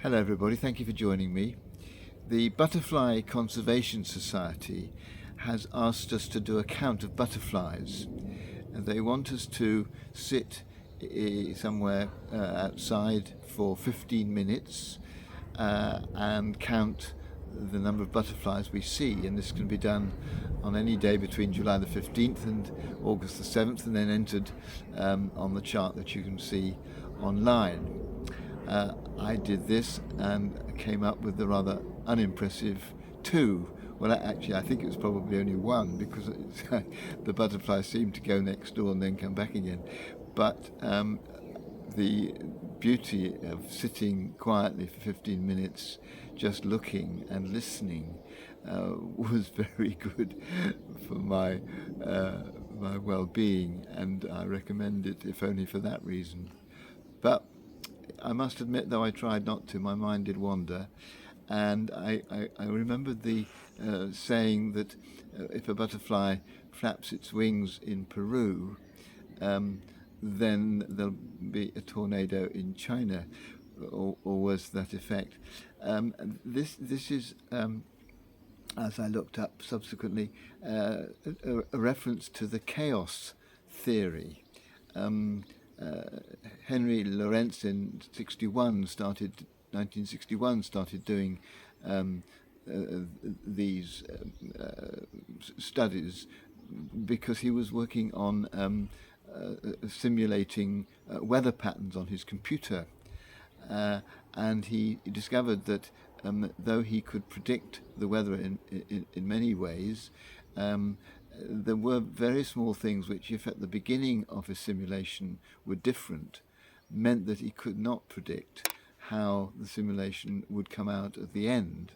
Hello everybody, thank you for joining me. The Butterfly Conservation Society has asked us to do a count of butterflies. They want us to sit somewhere outside for 15 minutes and count the number of butterflies we see, and this can be done on any day between July the 15th and August the 7th, and then entered on the chart that you can see online. I did this and came up with the rather unimpressive 2. Well, actually, I think it was probably only 1 because the butterflies seemed to go next door and then come back again. But the beauty of sitting quietly for 15 minutes, just looking and listening, was very good for my well-being, and I recommend it, if only for that reason. But I must admit, though I tried not to, my mind did wander, and I remembered the saying that if a butterfly flaps its wings in Peru, then there'll be a tornado in China, or was that effect. This is, as I looked up subsequently, a reference to the chaos theory. Henry Lorentz in 1961 started doing these studies because he was working on simulating weather patterns on his computer, and he discovered that though he could predict the weather in many ways, there were very small things which, if at the beginning of a simulation were different, meant that he could not predict how the simulation would come out at the end.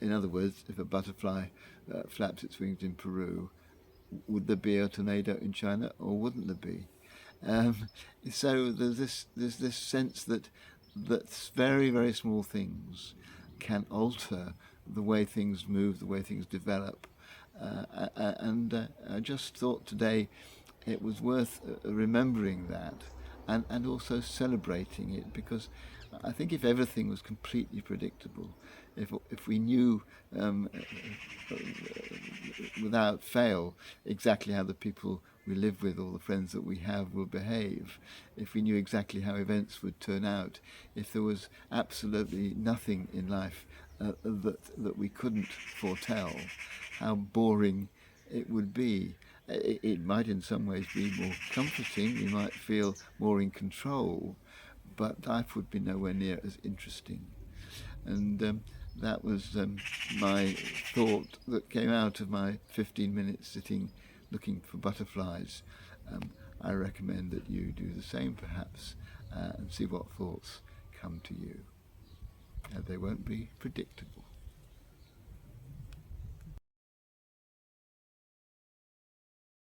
In other words, if a butterfly flaps its wings in Peru, would there be a tornado in China, or wouldn't there be? So there's this sense that very, very small things can alter the way things move, the way things develop. And I just thought today it was worth remembering that and also celebrating it, because I think if everything was completely predictable, if we knew without fail exactly how the people we live with or the friends that we have will behave, if we knew exactly how events would turn out, if there was absolutely nothing in life that we couldn't foretell, how boring it would be. It might in some ways be more comforting, we might feel more in control, but life would be nowhere near as interesting. And that was my thought that came out of my 15 minutes sitting looking for butterflies. I recommend that you do the same perhaps, and see what thoughts come to you. They won't be predictable.